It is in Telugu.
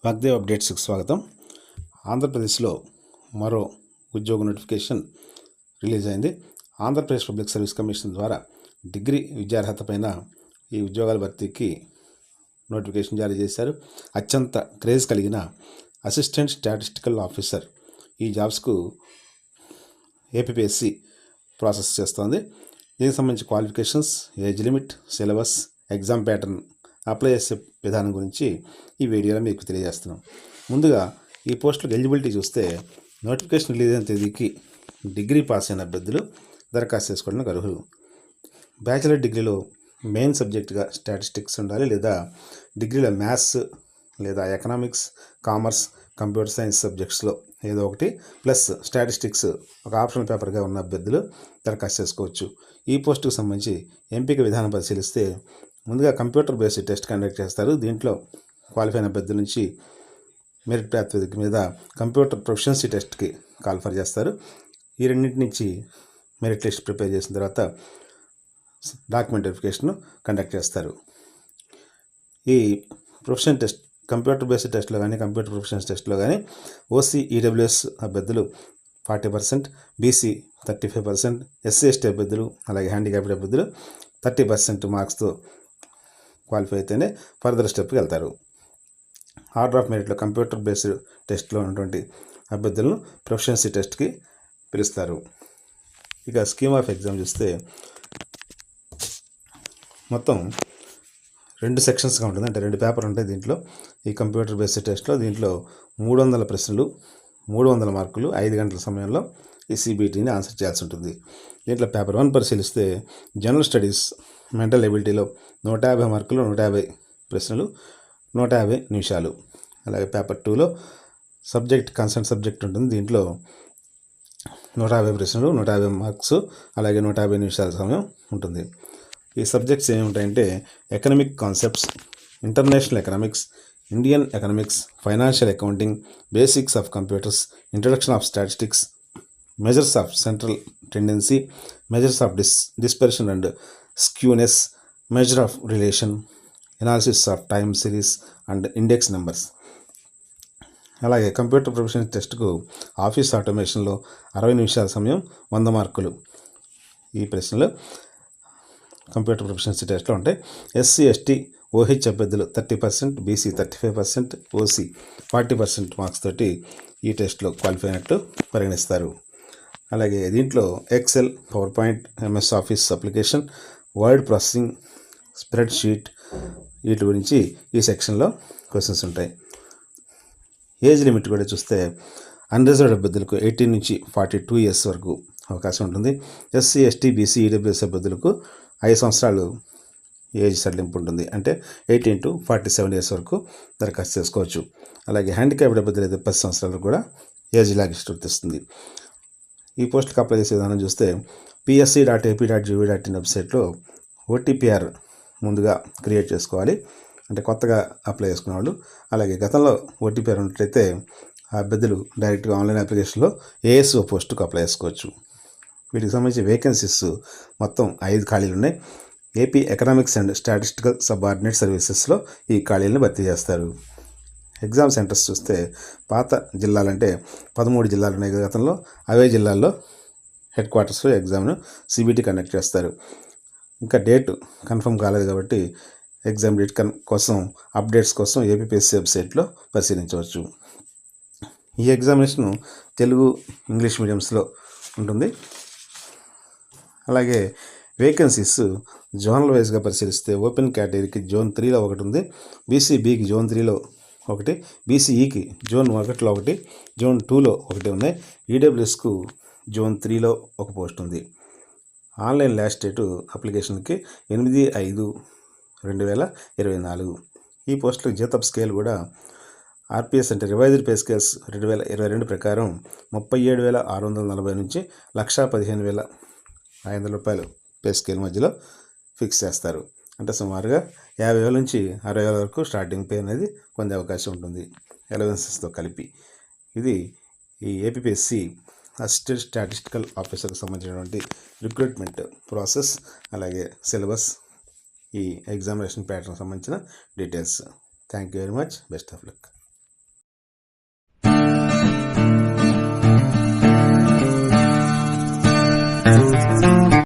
వాగ్దేవ్ అప్డేట్స్కి స్వాగతం. ఆంధ్రప్రదేశ్లో మరో ఉద్యోగ నోటిఫికేషన్ రిలీజ్ అయింది. ఆంధ్రప్రదేశ్ పబ్లిక్ సర్వీస్ కమిషన్ ద్వారా డిగ్రీ విద్యార్హత పైన ఈ ఉద్యోగాల భర్తీకి నోటిఫికేషన్ జారీ చేశారు. అత్యంత క్రేజ్ కలిగిన అసిస్టెంట్ స్టాటిస్టికల్ ఆఫీసర్ ఈ జాబ్స్కు ఏపీపీఎస్సీ ప్రాసెస్ చేస్తోంది. దీనికి సంబంధించి qualifications, age limit, syllabus, exam pattern, apply చేసే విధానం గురించి ఈ వీడియోలో మీకు తెలియజేస్తున్నాం. ముందుగా ఈ పోస్టులకు ఎలిజిబిలిటీ చూస్తే నోటిఫికేషన్ రిలీజ్ అయిన తేదీకి డిగ్రీ పాస్ అయిన అభ్యర్థులు దరఖాస్తు చేసుకోవడానికి అర్హులు. బ్యాచిలర్ డిగ్రీలో మెయిన్ సబ్జెక్టుగా స్టాటిస్టిక్స్ ఉండాలి, లేదా డిగ్రీలో మ్యాథ్స్ లేదా ఎకనామిక్స్, కామర్స్, కంప్యూటర్ సైన్స్ సబ్జెక్ట్స్లో ఏదో ఒకటి ప్లస్ స్టాటిస్టిక్స్ ఒక ఆప్షనల్ పేపర్గా ఉన్న అభ్యర్థులు దరఖాస్తు చేసుకోవచ్చు. ఈ పోస్టుకు సంబంధించి ఎంపిక విధానం పరిశీలిస్తే ముందుగా కంప్యూటర్ బేస్డ్ టెస్ట్ కండక్ట్ చేస్తారు. దీంట్లో క్వాలిఫై అయిన అభ్యర్థుల నుంచి మెరిట్ ప్రాతిపదిక మీద కంప్యూటర్ ప్రొఫిషియన్సీ టెస్ట్కి కాల్ఫర్ చేస్తారు. ఈ రెండింటి నుంచి మెరిట్ లిస్ట్ ప్రిపేర్ చేసిన తర్వాత డాక్యుమెంట్ వెరిఫికేషన్ కండక్ట్ చేస్తారు. ఈ ప్రొఫెషన్ టెస్ట్ కంప్యూటర్ బేస్డ్ టెస్ట్లో కానీ కంప్యూటర్ ప్రొఫెషన్స్ టెస్ట్లో కానీ ఓసీ, ఈడబ్ల్యూఎస్ అభ్యర్థులు 40%, బీసీ 35%, ఎస్సీ ఎస్టీ అభ్యర్థులు అలాగే హ్యాండిక్యాప్డ్ అభ్యర్థులు 30% మార్క్స్తో క్వాలిఫై అయితేనే ఫర్దర్ స్టెప్కి వెళ్తారు. ఆర్డర్ ఆఫ్ మెరిట్లో కంప్యూటర్ బేస్డ్ టెస్ట్లో ఉన్నటువంటి అభ్యర్థులను ప్రొఫెషన్సీ టెస్ట్కి పిలుస్తారు. ఇక స్కీమ్ ఆఫ్ ఎగ్జామ్ చూస్తే మొత్తం 2 సెక్షన్స్గా ఉంటుంది, అంటే 2 పేపర్లు ఉంటాయి. దీంట్లో ఈ కంప్యూటర్ బేస్డ్ టెస్ట్లో దీంట్లో 300 ప్రశ్నలు, 300 మార్కులు, 5 గంటల సమయంలో ఈ సిబిటీని ఆన్సర్ చేయాల్సి ఉంటుంది. దీంట్లో పేపర్ 1 పరిశీలిస్తే జనరల్ స్టడీస్ మెంటల్ ఎబిలిటీలో 150 మార్కులు, 150 ప్రశ్నలు, 150 నిమిషాలు. అలాగే పేపర్ 2లో సబ్జెక్ట్ కన్సర్న్ సబ్జెక్ట్ ఉంటుంది. దీంట్లో 150 ప్రశ్నలు, 150 మార్క్స్, అలాగే 150 నిమిషాల సమయం ఉంటుంది. ఈ సబ్జెక్ట్స్ ఏముంటాయంటే economic concepts, international economics, Indian economics, financial accounting, basics of computers, introduction of statistics, measures of central tendency, measures of dispersion and skewness, measure of relation, analysis of time series and index numbers. అలాగే కంప్యూటర్ ప్రొఫెషన్ టెస్ట్కు ఆఫీస్ ఆటోమేషన్లో 60 నిమిషాల సమయం, 100 మార్కులు ఈ ప్రశ్నలు కంప్యూటర్ ప్రొఫెషన్సీ టెస్ట్లో ఉంటాయి. ఎస్సీ, ఎస్టీ, ఓహెచ్ అభ్యర్థులు 30%, బీసీ 35%, ఓసీ 40% మార్క్స్ తోటి ఈ టెస్ట్లో క్వాలిఫై అయినట్టు పరిగణిస్తారు. అలాగే దీంట్లో Excel, PowerPoint, MS Office application, word processing, spreadsheet వీటి గురించి ఈ సెక్షన్లో క్వశ్చన్స్ ఉంటాయి. ఏజ్ లిమిట్ కూడా చూస్తే అన్రిజర్వ్డ్ అభ్యర్థులకు 18 నుంచి 42 ఇయర్స్ వరకు అవకాశం ఉంటుంది. ఎస్సీ, ఎస్టీ, బీసీ, ఈడబ్ల్యూఎస్ అభ్యర్థులకు 5 సంవత్సరాలు ఏజ్ సడలింపు ఉంటుంది, అంటే 18 to 47 ఇయర్స్ వరకు దరఖాస్తు చేసుకోవచ్చు. అలాగే హ్యాండిక్యాప్డ్ అభ్యర్థులు అయితే 10 సంవత్సరాలకు కూడా ఏజ్ రిలాక్సేషన్ వర్తిస్తుంది. ఈ పోస్టులకు అప్లై చేసే విధానం చూస్తే psc.ap.gov.in వెబ్సైట్లో ఓటీపీఆర్ ముందుగా క్రియేట్ చేసుకోవాలి, అంటే కొత్తగా అప్లై చేసుకునే వాళ్ళు. అలాగే గతంలో ఓటీపీఆర్ ఉన్నట్లయితే ఆ అభ్యర్థులు డైరెక్ట్గా ఆన్లైన్ అప్లికేషన్లో ఏఎస్ఓ పోస్టుకు అప్లై చేసుకోవచ్చు. వీటికి సంబంధించి వేకెన్సీస్ మొత్తం 5 ఖాళీలు ఉన్నాయి. AP economics and statistical subordinate సర్వీసెస్లో ఈ ఖాళీలను భర్తీ చేస్తారు. ఎగ్జామ్ సెంటర్స్ చూస్తే పాత జిల్లాలంటే 13 జిల్లాలు ఉన్నాయి గతంలో, అవే జిల్లాల్లో హెడ్ క్వార్టర్స్లో ఎగ్జామ్ను సిబిటీ కండక్ట్ చేస్తారు. ఇంకా డేట్ కన్ఫర్మ్ కాలేదు కాబట్టి ఎగ్జామ్ డేట్ కోసం అప్డేట్స్ కోసం ఏపీపీఎస్సీ వెబ్సైట్లో పరిశీలించవచ్చు. ఈ ఎగ్జామినేషన్ తెలుగు, ఇంగ్లీష్ మీడియంస్లో ఉంటుంది. అలాగే వేకెన్సీస్ జోనల్ వైజ్గా పరిశీలిస్తే ఓపెన్ కేటగిరీకి జోన్ 3లో ఒకటి ఉంది, బీసీబీకి జోన్ 3లో ఒకటి, బీసీఈకి జోన్ 1లో ఒకటి, జోన్ 2లో ఒకటి ఉన్నాయి. ఈడబ్ల్యూఎస్కు జోన్ 3లో ఒక పోస్ట్ ఉంది. ఆన్లైన్ లాస్ట్ డేటు అప్లికేషన్కి 8/5/2024. ఈ పోస్టులకు జీతపు స్కేల్ కూడా ఆర్పిఎస్ అంటే రివైజ్డ్ పే స్కేల్స్ 2022 ప్రకారం 37,640 నుంచి 1,15,500 రూపాయలు పే స్కేల్ మధ్యలో ఫిక్స్ చేస్తారు. అంటే సుమారుగా 50,000 నుంచి 60,000 వరకు స్టార్టింగ్ పే అనేది పొందే అవకాశం ఉంటుంది అలవెన్సెస్తో కలిపి. ఇది ఈ ఏపీపీఎస్సీ అసిస్టెంట్ స్టాటిస్టికల్ ఆఫీసర్కి సంబంధించినటువంటి రిక్రూట్మెంట్ ప్రాసెస్, అలాగే సిలబస్, ఈ ఎగ్జామినేషన్ ప్యాటర్న్ సంబంధించిన details. Thank you very much. Best of luck.